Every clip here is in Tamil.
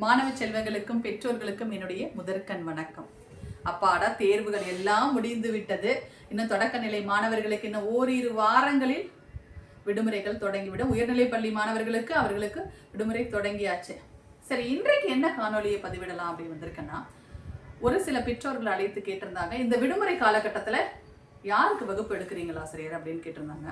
மாணவ செல்வங்களுக்கும் பெற்றோர்களுக்கும் என்னுடைய முதற்கண் வணக்கம். அப்பாடா, தேர்வுகள் எல்லாம் முடிந்து விட்டது. இன்னும் தொடக்க நிலை மாணவர்களுக்கு இன்னும் ஓரிரு வாரங்களில் விடுமுறைகள் தொடங்கிவிடும். உயர்நிலை பள்ளி மாணவர்களுக்கு அவர்களுக்கு விடுமுறை தொடங்கியாச்சு. சரி, இன்றைக்கு என்ன காணொலியை பதிவிடலாம் அப்படின்னு வந்திருக்கேன்னா, ஒரு சில பெற்றோர்கள் அழைத்து கேட்டிருந்தாங்க, இந்த விடுமுறை காலகட்டத்தில் யாருக்கு வகுப்பு எடுக்கிறீங்களா ஆசிரியர் அப்படின்னு கேட்டிருந்தாங்க.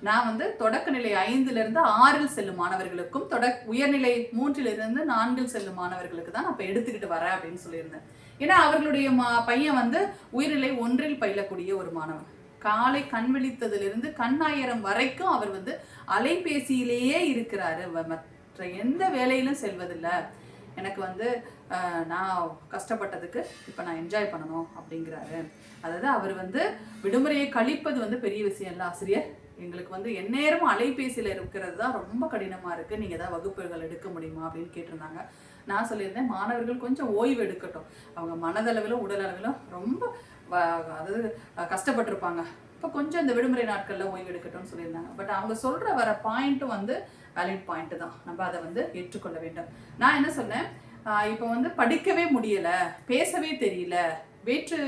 நான் தொடக்க நிலை 5லிருந்து 6 செல்லும் மாணவர்களுக்கும் உயர்நிலை 3லிருந்து 4 செல்லும் மாணவர்களுக்கு தான் நான் இப்போ எடுத்துக்கிட்டு வரேன் அப்படின்னு சொல்லியிருந்தேன். ஏன்னா அவர்களுடைய பையன் உயர்நிலை 1ல் பயிலக்கூடிய ஒரு மாணவன். காலை கண் விழித்ததிலிருந்து கண்ணாயிரம் வரைக்கும் அவர் அலைபேசியிலேயே இருக்கிறாரு. மற்ற எந்த வேலையிலும் செல்வதில்லை. எனக்கு நான் கஷ்டப்பட்டதுக்கு இப்போ நான் என்ஜாய் பண்ணணும் அப்படிங்கிறாரு. அதாவது அவர் விடுமுறையை கழிப்பது பெரிய விஷயம் இல்லை ஆசிரியர். எங்களுக்கு எந்நேரமும் அலைபேசியில் இருக்கிறது தான் ரொம்ப கடினமாக இருக்குது. நீங்கள் ஏதாவது வகுப்புகள் எடுக்க முடியுமா அப்படின்னு கேட்டிருந்தாங்க. நான் சொல்லியிருந்தேன், மாணவர்கள் கொஞ்சம் ஓய்வு எடுக்கட்டும். அவங்க மனதளவிலும் உடல் அளவிலும் ரொம்ப அதாவது கஷ்டப்பட்டிருப்பாங்க. இப்போ கொஞ்சம் இந்த விடுமுறை நாட்களில் ஓய்வு எடுக்கட்டும்னு சொல்லியிருந்தாங்க. பட் அவங்க சொல்கிற வர பாயிண்ட்டும் வேலிட் பாயிண்ட்டு தான். நம்ம அதை ஏற்றுக்கொள்ள வேண்டும். நான் என்ன சொன்னேன், இப்போ படிக்கவே முடியலை, பேசவே தெரியல, வேற்று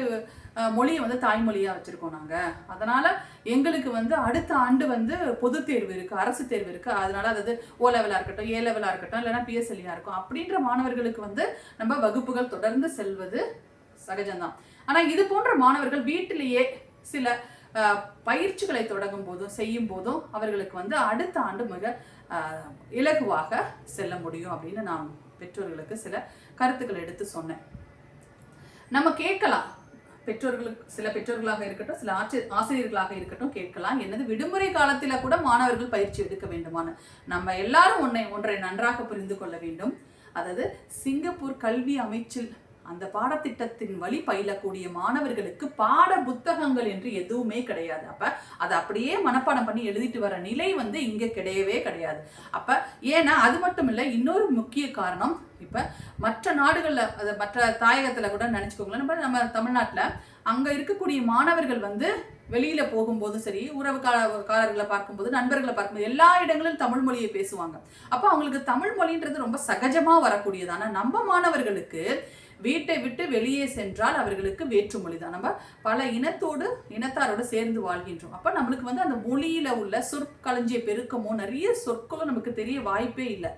மொழியை தாய்மொழியாக வச்சுருக்கோம் நாங்கள். அதனால் எங்களுக்கு அடுத்த ஆண்டு பொது தேர்வு இருக்குது, அரசு தேர்வு இருக்குது. அதனால் அதாவது ஓ லெவலாக இருக்கட்டும், ஏ லெவலாக இருக்கட்டும், இல்லைனா பிஎஸ்எல்லியாக இருக்கும். அப்படின்ற மாணவர்களுக்கு நம்ம வகுப்புகள் தொடர்ந்து செல்வது சகஜம்தான். ஆனால் இது போன்ற மாணவர்கள் வீட்டிலேயே சில பயிற்சிகளை தொடங்கும் போதும் செய்யும் போதும் அவர்களுக்கு அடுத்த ஆண்டு மிக இலகுவாக செல்ல முடியும் அப்படின்னு நான் பெற்றோர்களுக்கு சில கருத்துக்களை எடுத்து சொன்னேன். நம்ம கேட்கலாம், சில பெற்றோர்களாக இருக்கட்டும், சில ஆசிரியர்களாக இருக்கட்டும் கேட்கலாம், என்னது விடுமுறை காலத்தில் கூட மாணவர்கள் பயிற்சி எடுக்க வேண்டுமான. நம்ம எல்லாரும் ஒன்றை நன்றாக புரிந்து கொள்ள வேண்டும். அதாவது சிங்கப்பூர் கல்வி அமைச்சில் அந்த பாடத்திட்டத்தின் வழி பயிலக்கூடிய மாணவர்களுக்கு பாட புத்தகங்கள் என்று எதுவுமே கிடையாது. அப்ப அதை அப்படியே மனப்பாடம் பண்ணி எழுதிட்டு வர நிலை இங்க கிடையவே கிடையாது. அப்ப ஏன்னா அது மட்டும் இல்லை, இன்னொரு முக்கிய காரணம், இப்ப மற்ற நாடுகள்ல மற்ற தாயகத்துல கூட நினைச்சுக்கோங்களேன், நம்ம தமிழ்நாட்டுல அங்க இருக்கக்கூடிய மாணவர்கள் வெளியில போகும்போதும் சரி, உறவுக்காரர்களை பார்க்கும்போது, நண்பர்களை பார்க்கும்போது எல்லா இடங்களிலும் தமிழ் மொழியை பேசுவாங்க. அப்ப அவங்களுக்கு தமிழ் மொழின்றது ரொம்ப சகஜமா வரக்கூடியதான நம்ம மாணவர்களுக்கு வீட்டை விட்டு வெளியே சென்றால் அவர்களுக்கு வேற்றுமொழி தான். நம்ம பல இனத்தாரோடு சேர்ந்து வாழ்கின்றோம். அப்ப நம்மளுக்கு அந்த மொழியில உள்ள சொற்களஞ்சிய பெருக்கமோ நிறைய சொற்களும் நமக்கு தெரிய வாய்ப்பே இல்லை.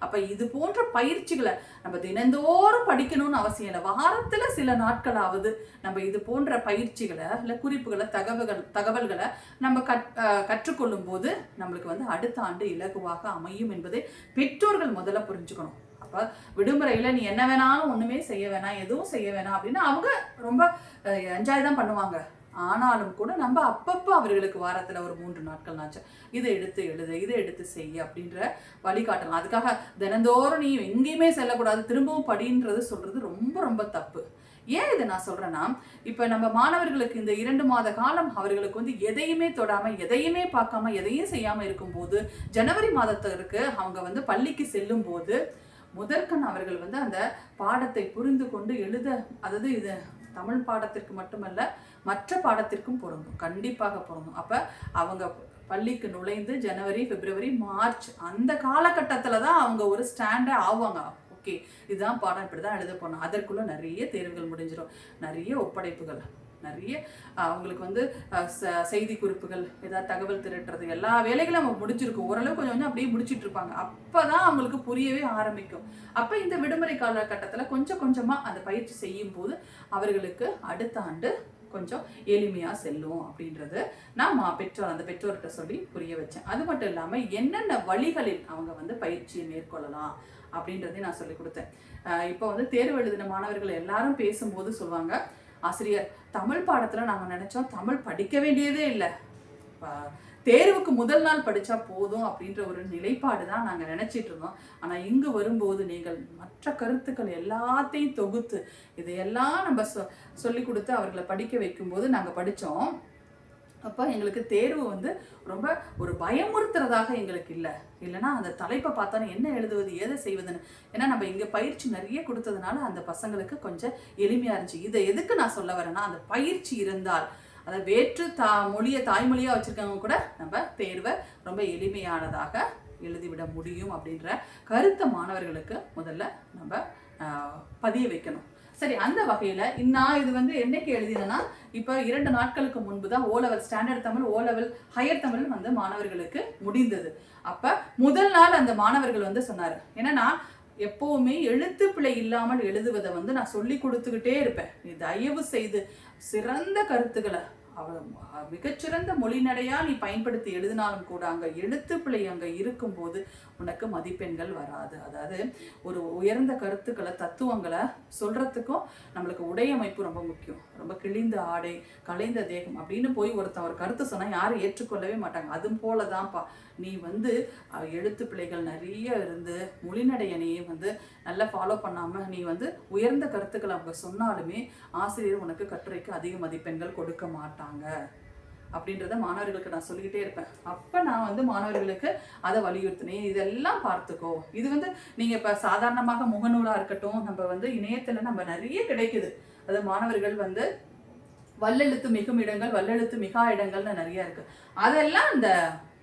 அப்ப இது போன்ற பயிற்சிகளை நம்ம தினந்தோறும் படிக்கணும்னு அவசியம் இல்லை. வாரத்துல சில நாட்களாவது நம்ம இது போன்ற பயிற்சிகளை இல்ல குறிப்புகளை தகவல்களை நம்ம கற்றுக்கொள்ளும் போது நம்மளுக்கு அடுத்த ஆண்டு இலகுவாக அமையும் என்பதை பெற்றோர்கள் முதல்ல புரிஞ்சுக்கணும். அப்ப விடுமுறையில நீ என்ன வேணாலும் ஒண்ணுமே செய்ய வேணாம், எதுவும் செய்ய வேணாம் அப்படின்னு அவங்க ரொம்ப என்ஜாய் தான் பண்ணுவாங்க. ஆனாலும் கூட நம்ம அப்பப்போ அவர்களுக்கு வாரத்துல ஒரு 3 நாட்கள் இதை எடுத்து எழுது, இதை எடுத்து செய்ய அப்படின்ற வழிகாட்டலாம். அதுக்காக தினந்தோறும் நீ எங்கேயுமே செல்லக்கூடாது, திரும்பவும் படின்றது சொல்றது ரொம்ப ரொம்ப தப்பு. ஏன் இதை நான் சொல்றேன்னா, இப்ப நம்ம மாணவர்களுக்கு இந்த 2 மாத காலம் அவர்களுக்கு எதையுமே தொடாம, எதையுமே பார்க்காம, எதையும் செய்யாம இருக்கும்போது, ஜனவரி மாதத்திற்கு அவங்க பள்ளிக்கு செல்லும் போது முதற்கண் அவர்கள் அந்த பாடத்தை புரிந்து கொண்டு எழுத, அதாவது இது தமிழ் பாடத்திற்கு மட்டுமல்ல மற்ற பாடத்திற்கும் பொருந்தும், கண்டிப்பாக பொருந்தும். அப்ப அவங்க பள்ளிக்கு நுழைந்து ஜனவரி, பிப்ரவரி, மார்ச் அந்த காலகட்டத்துல தான் அவங்க ஒரு ஸ்டாண்டே ஆவாங்க. ஓகே, இதுதான் பாடம், இப்படிதான் எழுத போனோம். அதற்குள்ள நிறைய தேர்வுகள் முடிஞ்சிடும், நிறைய ஒப்படைப்புகள், நிறைய அவங்களுக்கு செய்தி குறிப்புகள், ஏதாவது தகவல் திரட்டுறது, எல்லா வேலைகளும் அவங்க முடிஞ்சிருக்கும். ஓரளவு கொஞ்சம் அப்படியே முடிச்சிட்டு இருப்பாங்க. அப்பதான் அவங்களுக்கு புரியவே ஆரம்பிக்கும். அப்ப இந்த விடுமுறை காலகட்டத்துல கொஞ்சம் கொஞ்சமா அந்த பயிற்சி செய்யும் போது அவர்களுக்கு அடுத்த ஆண்டு கொஞ்சம் எளிமையா செல்லும் அப்படின்றது நான் அந்த பெற்றோர்கிட்ட சொல்லி புரிய வச்சேன். அது மட்டும் இல்லாம என்னென்ன வழிகளில் அவங்க பயிற்சியை மேற்கொள்ளலாம் அப்படின்றதையும் நான் சொல்லி கொடுத்தேன். இப்போ தேர்வு எழுதின மாணவர்கள் எல்லாரும் பேசும்போது சொல்லுவாங்க, ஆசிரியர் தமிழ் பாடத்துல நாங்க நினைச்சோம் தமிழ் படிக்க வேண்டியதே இல்லை, தேர்வுக்கு முதல் நாள் படிச்சா போதும் அப்படின்ற ஒரு நிலைப்பாடு தான் நாங்க நினைச்சிட்டு இருந்தோம். ஆனா இங்கு வரும்போது நீங்கள் மற்ற கருத்துக்கள் எல்லாத்தையும் தொகுத்து இதையெல்லாம் நம்ம சொல்லி கொடுத்து அவர்களை படிக்க வைக்கும் போது நாங்க படிச்சோம். அப்போ எங்களுக்கு தேர்வு ரொம்ப ஒரு பயமுறுத்துறதாக எங்களுக்கு இல்லைன்னா அந்த தலைப்பை பார்த்தாலும் என்ன எழுதுவது, எதை செய்வதுன்னு. ஏன்னா நம்ம இங்கே பயிற்சி நிறைய கொடுத்ததுனால அந்த பசங்களுக்கு கொஞ்சம் எளிமையாக இருந்துச்சு. இதை எதுக்கு நான் சொல்ல வரேன்னா, அந்த பயிற்சி இருந்தால், அதை வேற்று தாய்மொழியாக வச்சுருக்கவங்க கூட நம்ம தேர்வை ரொம்ப எளிமையானதாக எழுதிவிட முடியும் அப்படின்ற கருத்தை மாணவர்களுக்கு முதல்ல நம்ம பதிய வைக்கணும். சரி, அந்த வகையில் நான் இது வந்து என்னைக்கு எழுதினேன்னா, இப்போ 2 நாட்களுக்கு முன்பு தான் O level standard Tamil, O level higher Tamil வந்து மாணவர்களுக்கு முடிந்தது. அப்போ முதல் நாள் அந்த மாணவர்கள் வந்து சொன்னார், ஏன்னா நான் எப்போவுமே எழுத்து பிழை இல்லாமல் எழுதுவதை வந்து நான் சொல்லி கொடுத்துக்கிட்டே இருப்பேன். நீ தயவு செய்து சிறந்த கருத்துக்களை மிகச்சிறந்த மொழிநடையா நீ பயன்படுத்தி எழுதினாலும் கூட அங்கே எழுத்து பிழை அங்கே இருக்கும்போது உனக்கு மதிப்பெண்கள் வராது. அதாவது ஒரு உயர்ந்த கருத்துக்களை தத்துவங்களை சொல்றதுக்கும் நம்மளுக்கு உடையமைப்பு ரொம்ப முக்கியம். ரொம்ப கிழிந்த ஆடை கலைந்த தேகம் அப்படின்னு போய் ஒருத்தன் ஒரு கருத்து சொன்னா யாரும் ஏற்றுக்கொள்ளவே மாட்டாங்க. அது போலதான்ப்பா நீ வந்து எழுத்து பிழைகள் நிறைய இருந்து மொழிநடையனையே வந்து நல்லா ஃபாலோ பண்ணாம நீ வந்து உயர்ந்த கருத்துக்களை அவங்க சொன்னாலுமே ஆசிரியர் உனக்கு கட்டுரைக்கு அதிக மதிப்பெண்கள் கொடுக்க மாட்டாங்க அப்படின்றத மாணவர்களுக்கு நான் சொல்லிக்கிட்டே இருப்பேன். அப்போ நான் வந்து மாணவர்களுக்கு அதை வலியுறுத்தினேன். இதெல்லாம் பார்த்துக்கோ. இது வந்து நீங்கள் இப்போ சாதாரணமாக முகநூலாக இருக்கட்டும், நம்ம வந்து இணையத்தில் நம்ம நிறைய கிடைக்குது. அது மாணவர்கள் வந்து வல்லெழுத்து மிகும் இடங்கள், வல்லெழுத்து மிகா இடங்கள்னு நிறைய இருக்கு. அதெல்லாம் இந்த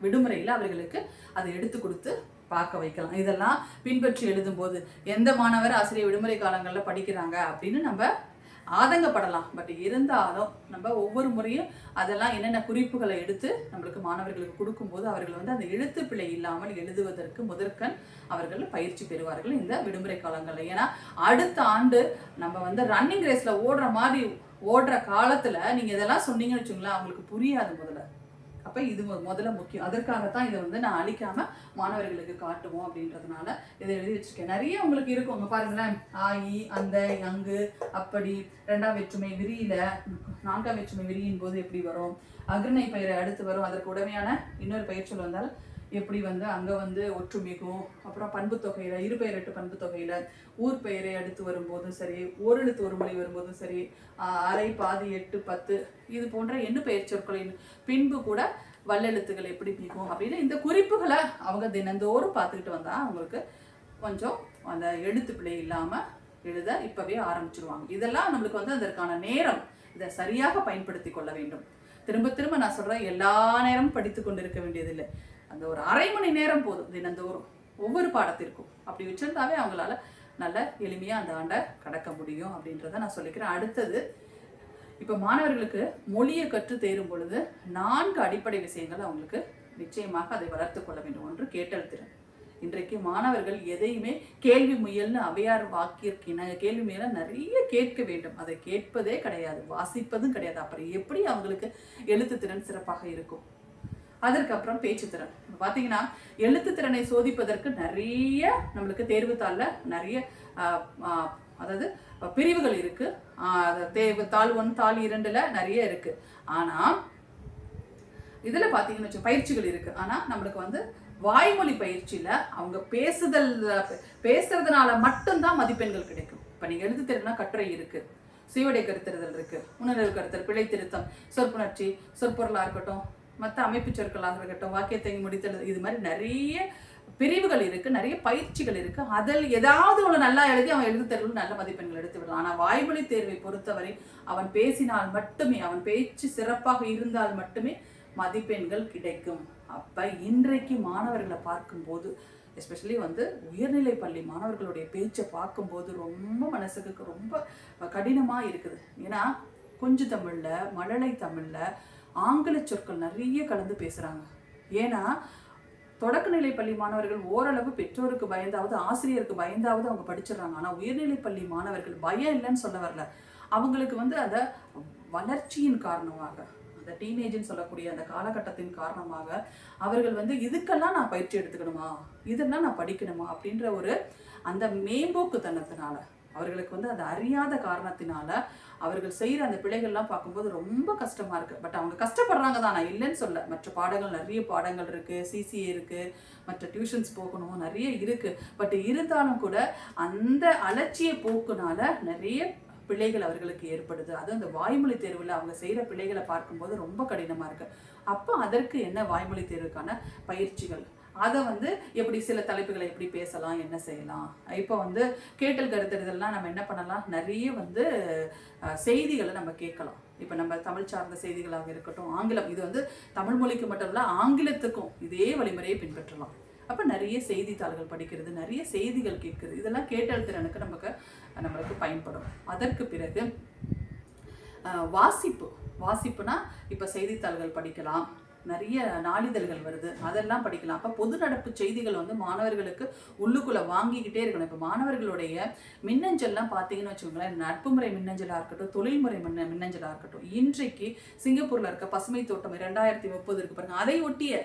விடுமுறையில் அவர்களுக்கு அதை எடுத்து கொடுத்து பார்க்க வைக்கலாம். இதெல்லாம் பின்பற்றி எழுதும்போது எந்த மாணவர் ஆசிரியர் விடுமுறை காலங்களில் படிக்கிறாங்க அப்படின்னு நம்ம ஆதங்கப்படலாம். பட் இருந்தாலும் நம்ம ஒவ்வொரு முறையும் அதெல்லாம் என்னென்ன குறிப்புகளை எடுத்து நம்மளுக்கு மாணவர்களுக்கு கொடுக்கும்போது அவர்கள் வந்து அந்த எழுத்து பிழை இல்லாமல் எழுதுவதற்கு முதற்கண் அவர்கள் பயிற்சி பெறுவார்கள் இந்த விடுமுறை காலங்களில். ஏன்னா அடுத்த ஆண்டு நம்ம வந்து ரன்னிங் ரேஸில் ஓடுற காலத்தில் நீங்கள் இதெல்லாம் சொன்னீங்கன்னு வச்சுங்களேன், அவங்களுக்கு புரியாது முதல்ல. அப்போ இது முதல்ல முக்கியம். அதற்காகத்தான் இதை வந்து நான் அழிக்காமல் மாணவர்களுக்கு காட்டுவோம் அப்படின்றதுனால இதை எழுதி வச்சுருக்கேன். நிறைய உங்களுக்கு இருக்கும். அங்கே பாருங்களேன், ஆயி, அந்த, அங்கு, அப்படி, 2ஆம் வேற்றுமை விரியில 4ஆம் வேற்றுமை விரியின் போது எப்படி வரும், அக்ரணை பெயரை அடுத்து வரும், அதற்கு உடமையான இன்னொரு பெயர்ச்சொல் வந்தால் எப்படி வந்து அங்கே வந்து ஒற்றுமைக்கும், அப்புறம் பண்பு தொகையில் 2 பெயரெட்டு பண்பு தொகையில் ஊர் பெயரை அடுத்து வரும்போதும் சரி, ஓரெழுத்து ஒரு மொழி வரும்போதும் சரி, அரை, பாதி, 8, 10 இது போன்ற எண்ணு பெயர் சொற்களின் பின்பு கூட வல்லெழுத்துக்கள் எப்படி பிடிக்கும் அப்படின்னு இந்த குறிப்புகளை அவங்க தினந்தோறும் பார்த்துக்கிட்டு வந்தால் அவங்களுக்கு கொஞ்சம் அந்த எழுத்து பிழை இல்லாமல் எழுத இப்போவே ஆரம்பிச்சிருவாங்க. இதெல்லாம் நம்மளுக்கு வந்து அதற்கான நேரம் இதை சரியாக பயன்படுத்தி கொள்ள வேண்டும். திரும்ப திரும்ப நான் சொல்கிறேன், எல்லா நேரமும் படித்து கொண்டு இருக்க வேண்டியதில்லை. அந்த ஒரு அரை மணி நேரம் போதும் தினந்தோறும் ஒவ்வொரு பாடத்திற்கும். அப்படி வச்சிருந்தாவே அவங்களால நல்ல எளிமையாக அந்த ஆண்டை கடக்க முடியும் அப்படின்றத நான் சொல்லிக்கிறேன். அடுத்தது, இப்போ மாணவர்களுக்கு மொழியை கற்று தேரும் பொழுது 4 அடிப்படை விஷயங்கள் அவங்களுக்கு நிச்சயமாக அதை வளர்த்து கொள்ள வேண்டும். ஒன்று, கேட்டல் திறன். இன்றைக்கு மாணவர்கள் எதையுமே கேள்வி முயல்னு அவையார் வாக்கியிருக்கினாங்க. கேள்வி முயல நிறைய கேட்க வேண்டும், அதை கேட்பதே கிடையாது, வாசிப்பதும் கிடையாது. அப்புறம் எப்படி அவங்களுக்கு எழுத்து திறன் சிறப்பாக இருக்கும்? அதற்கப்புறம் பேச்சு திறன். பார்த்தீங்கன்னா எழுத்து திறனை சோதிப்பதற்கு நிறைய நம்மளுக்கு தேர்வுத்தாளில் நிறைய அதாவது பிரிவுகள் இருக்கு. தாள் 1 தாள் 2ல நிறைய இருக்கு. ஆனால் இதில் பார்த்தீங்கன்னு வச்சு பயிற்சிகள் இருக்கு. ஆனால் நம்மளுக்கு வந்து வாய்மொழி பயிற்சியில் அவங்க பேசுறதுனால மட்டும்தான் மதிப்பெண்கள் கிடைக்கும். இப்போ நீங்கள் எழுத்து திறனா கட்டுரை இருக்கு, சுயவடை கருத்தறிதல் இருக்கு, உணர்வு கருத்தல், பிழை திருத்தம், சொற்புணர்ச்சி, சொற்பொருளாக இருக்கட்டும், மற்ற அமைப்பு சொற்களாக இருக்கட்டும், வாக்கியத்தை முடித்தல், இது மாதிரி நிறைய பிரிவுகள் இருக்கு, நிறைய பயிற்சிகள் இருக்கு. அதில் ஏதாவது ஒன்று நல்லா எழுதி அவன் எழுத்து தேர்வில் நல்ல மதிப்பெண்கள் எடுத்து விடலாம். ஆனால் வாய்மொழி தேர்வை பொறுத்தவரை அவன் பேசினால் மட்டுமே, அவன் பேச்சு சிறப்பாக இருந்தால் மட்டுமே மதிப்பெண்கள் கிடைக்கும். அப்ப இன்றைக்கு மாணவர்களை பார்க்கும்போது, எஸ்பெஷலி வந்து உயர்நிலை பள்ளி மாணவர்களுடைய பேச்சை பார்க்கும்போது ரொம்ப மனசுக்கு ரொம்ப கடினமாக இருக்குது. ஏன்னா கொஞ்சம் தமிழ்ல, மழலை தமிழ்ல ஆங்கில சொற்கள் நிறைய கலந்து பேசுறாங்க. ஏன்னா தொடக்கநிலை பள்ளி மாணவர்கள் ஓரளவு பெற்றோருக்கு பயந்தாவது, ஆசிரியருக்கு பயந்தாவது அவங்க படிச்சிடறாங்க. ஆனால் உயர்நிலை பள்ளி மாணவர்கள் பயம் இல்லைன்னு சொல்ல வரல, அவங்களுக்கு வந்து அந்த வளர்ச்சியின் காரணமாக, அந்த டீனேஜ்னு சொல்லக்கூடிய அந்த காலகட்டத்தின் காரணமாக அவர்கள் வந்து இதுக்கெல்லாம் நான் பயிற்சி எடுத்துக்கணுமா, இதெல்லாம் நான் படிக்கணுமா அப்படின்ற ஒரு அந்த மேம்போக்குத்தனத்தினால, அவர்களுக்கு வந்து அந்த அறியாத காரணத்தினால அவர்கள் செய்கிற அந்த பிழைகள்லாம் பார்க்கும்போது ரொம்ப கஷ்டமாக இருக்குது. பட் அவங்க கஷ்டப்படுறாங்க தான், நான் இல்லைன்னு சொல்ல. மற்ற பாடங்கள் நிறைய பாடங்கள் இருக்குது, சிசிஏ இருக்குது, மற்ற டியூஷன்ஸ் போகணும், நிறைய இருக்குது. பட் இருந்தாலும் கூட அந்த அலட்சிய போக்குனால நிறைய பிழைகள் அவர்களுக்கு ஏற்படுது. அது அந்த வாய்மொழி தேர்வில் அவங்க செய்கிற பிழைகளை பார்க்கும்போது ரொம்ப கடினமாக இருக்குது. அப்போ அதற்கு என்ன வாய்மொழி தேர்வுக்கான பயிற்சிகள், அதை வந்து எப்படி சில தலைப்புகளை எப்படி பேசலாம், என்ன செய்யலாம். இப்போ வந்து கேட்டல் கருத்தறிதல்லாம் நம்ம என்ன பண்ணலாம், நிறைய வந்து செய்திகளை நம்ம கேட்கலாம். இப்போ நம்ம தமிழ் சார்ந்த செய்திகளாக இருக்கட்டும், ஆங்கிலம், இது வந்து தமிழ் மொழிக்கு மட்டும் இல்லை ஆங்கிலத்துக்கும் இதே வழிமுறையை பின்பற்றலாம். அப்போ நிறைய செய்தித்தாள்கள் படிக்கிறது, நிறைய செய்திகள் கேட்குறது, இதெல்லாம் கேட்டல் திறனுக்கு நம்மளுக்கு பயன்படும். அதற்கு பிறகு வாசிப்புனா இப்போ செய்தித்தாள்கள் படிக்கலாம், நிறைய நாளிதழ்கள் வருது, அதெல்லாம் படிக்கலாம். அப்போ பொது நடப்பு செய்திகள் வந்து மாணவர்களுக்கு உள்ளுக்குள்ளே வாங்கிக்கிட்டே இருக்கணும். இப்போ மாணவர்களுடைய மின்னஞ்சல்லாம் பார்த்தீங்கன்னு வச்சுக்கோங்களேன், நட்பு முறை மின்னஞ்சலாக இருக்கட்டும், தொழில்முறை மின்னஞ்சலாக இருக்கட்டும், இன்றைக்கு சிங்கப்பூரில் இருக்க பசுமை தோட்டம் 2030 இருக்கு பாருங்க, அதை ஒட்டிய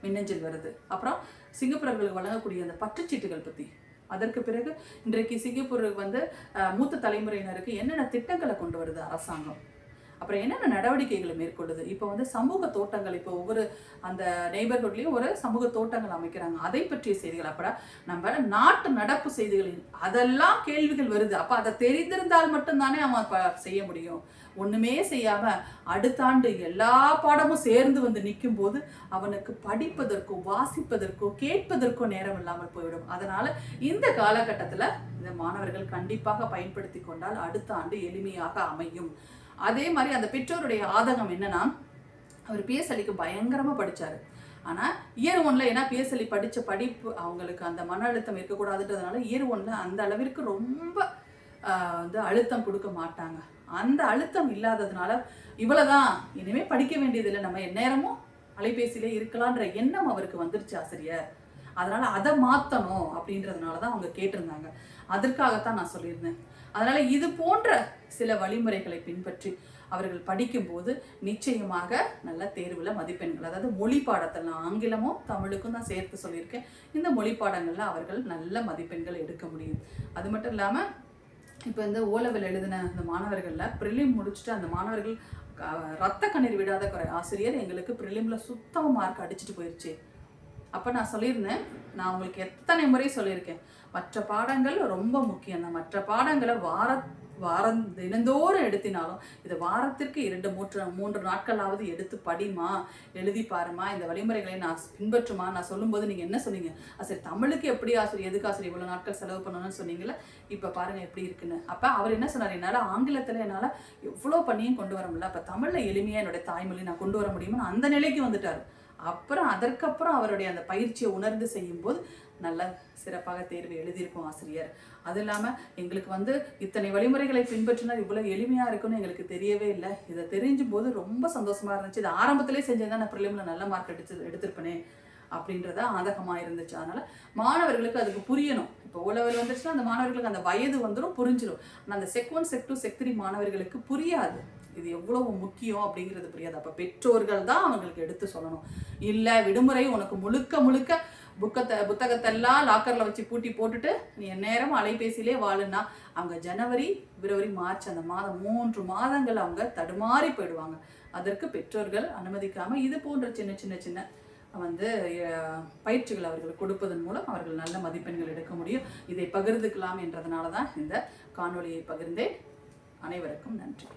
மின்னஞ்சல் வருது. அப்புறம் சிங்கப்பூரர்களுக்கு வழங்கக்கூடிய அந்த பற்றுச்சீட்டுகள் பற்றி, அதற்கு பிறகு இன்றைக்கு சிங்கப்பூருக்கு வந்து மூத்த தலைமுறையினருக்கு என்னென்ன திட்டங்களை கொண்டு வருது அரசாங்கம், அப்புறம் என்னென்ன நடவடிக்கைகளை மேற்கொள்ளுது. இப்போ வந்து சமூக தோட்டங்கள், இப்போ ஒவ்வொரு அந்த நெய்பர்ஹுட்லேயும் ஒரு சமூக தோட்டங்கள் அமைக்கிறாங்க, அதை பற்றிய செய்திகள். அப்புறம் நம்ம நாட்டு நடப்பு செய்திகள், அதெல்லாம் கேள்விகள் வருது. அப்போ அதை தெரிந்திருந்தால் மட்டும்தானே அவன் செய்ய முடியும். ஒன்றுமே செய்யாமல் அடுத்த ஆண்டு எல்லா பாடமும் சேர்ந்து வந்து நிற்கும் போது அவனுக்கு படிப்பதற்கோ வாசிப்பதற்கோ கேட்பதற்கோ நேரம் இல்லாமல் போய்விடும். அதனால் இந்த காலகட்டத்தில் இந்த மாணவர்கள் கண்டிப்பாக பயன்படுத்தி கொண்டால் அடுத்த ஆண்டு எளிமையாக அமையும். அதே மாதிரி அந்த பெற்றோருடைய ஆதங்கம் என்னன்னா, அவர் பிஎஸ்எல்லிக்கு பயங்கரமாக படித்தார். ஆனால் இயர் 1ல் ஏன்னா பிஎஸ்எல்இ படித்த படிப்பு அவங்களுக்கு அந்த மன அழுத்தம் இருக்கக்கூடாதுன்றதுனால இயர் 1ல் அந்த அளவிற்கு ரொம்ப வந்து அழுத்தம் கொடுக்க மாட்டாங்க. அந்த அழுத்தம் இல்லாததுனால இவ்வளவுதான், இனிமேல் படிக்க வேண்டியதில்லை, நம்ம எந்நேரமும் அலைபேசியிலே இருக்கலான்ற எண்ணம் அவருக்கு வந்துருச்சு ஆசிரியர். அதனால அதை மாற்றணும் அப்படின்றதுனால தான் அவங்க கேட்டிருந்தாங்க. அதற்காகத்தான் நான் சொல்லியிருந்தேன். அதனால இது போன்ற சில வழிமுறைகளை பின்பற்றி அவர்கள் படிக்கும்போது நிச்சயமாக நல்ல தேர்வில் மதிப்பெண்கள், அதாவது மொழி பாடத்தில் நான் ஆங்கிலமும் தமிழுக்கும் தான் சேர்த்து சொல்லியிருக்கேன், இந்த மொழி பாடங்களில் அவர்கள் நல்ல மதிப்பெண்கள் எடுக்க முடியும். அது மட்டும் இல்லாமல் இப்போ இந்த ஓலெவல் எழுதின அந்த மாணவர்களில் ப்ரிலிம் முடிச்சுட்டு அந்த மாணவர்கள் ரத்த கண்ணீர் விடாத குறை, ஆசிரியர் எங்களுக்கு ப்ரிலிமில் சுத்தமாக மார்க் அடிச்சுட்டு போயிடுச்சு. அப்போ நான் சொல்லியிருந்தேன், நான் உங்களுக்கு எத்தனை முறை சொல்லியிருக்கேன், மற்ற பாடங்கள் ரொம்ப முக்கியம் தான். மற்ற பாடங்களை வாரம் தினந்தோறும் எடுத்தினாலும் இது வாரத்திற்கு 2-3 நாட்களாவது எடுத்து படிமா, எழுதி பாருமா, இந்த வழிமுறைகளை நான் பின்பற்றுமா. நான் சொல்லும்போது நீங்கள் என்ன சொன்னீங்க, சரி தமிழுக்கு எப்படி ஆசிரியர், எதுக்கு ஆசிரியர் இவ்வளோ நாட்கள் செலவு பண்ணணும்னு சொன்னீங்களே, இப்போ பாருங்கள் எப்படி இருக்குன்னு. அப்போ அவர் என்ன சொன்னார், என்னால் ஆங்கிலத்தில் என்னால் எவ்வளோ பண்ணியும் கொண்டு வர முடியல, அப்போ தமிழில் எளிமையாக என்னுடைய தாய்மொழி நான் கொண்டு வர முடியுமா, அந்த நிலைக்கு வந்துட்டார். அப்புறம் அதற்கப்புறம் அவருடைய அந்த பயிற்சியை உணர்ந்து செய்யும்போது நல்ல சிறப்பாக தேர்வு எழுதியிருக்கும் ஆசிரியர். அது இல்லாமல் எங்களுக்கு வந்து இத்தனை வழிமுறைகளை பின்பற்றினா இவ்வளோ எளிமையாக இருக்குன்னு எங்களுக்கு தெரியவே இல்லை. இதை தெரிஞ்சும் போது ரொம்ப சந்தோஷமாக இருந்துச்சு. இது ஆரம்பத்திலே செஞ்சிருந்தா நான் ப்ரிலிமில் நல்ல மார்க் எடுத்திருப்பேனே அப்படின்றத ஆதகமாக இருந்துச்சு. அதனால் மாணவர்களுக்கு அதுக்கு புரியணும். இப்போ ஓலெவல் வந்துச்சுன்னா அந்த மாணவர்களுக்கு அந்த வயது வந்துடும், புரிஞ்சிடும். ஆனால் அந்த செக் 1, செக் 2, செக் 3 மாணவர்களுக்கு புரியாது, இது எவ்வளவு முக்கியம் அப்படிங்கிறது புரியாது. அப்போ பெற்றோர்கள் தான் அவங்களுக்கு எடுத்து சொல்லணும். இல்லை விடுமுறை உனக்கு முழுக்க புத்தகத்தெல்லாம் லாக்கரில் வச்சு பூட்டி போட்டுட்டு நீ நேரம் அலைபேசியிலே வாழுன்னா அவங்க ஜனவரி, பிப்ரவரி, மார்ச் அந்த மாதம் 3 மாதங்கள் அவங்க தடுமாறி போயிடுவாங்க. அதற்கு பெற்றோர்கள் அனுமதிக்காமல் இது போன்ற சின்ன வந்து பயிற்சிகள் அவர்கள் கொடுப்பதன் மூலம் அவர்கள் நல்ல மதிப்பெண்கள் எடுக்க முடியும். இதை பகிர்ந்துக்கலாம் என்றதுனால தான் இந்த காணொளியை பகிர்ந்தேன். அனைவருக்கும் நன்றி.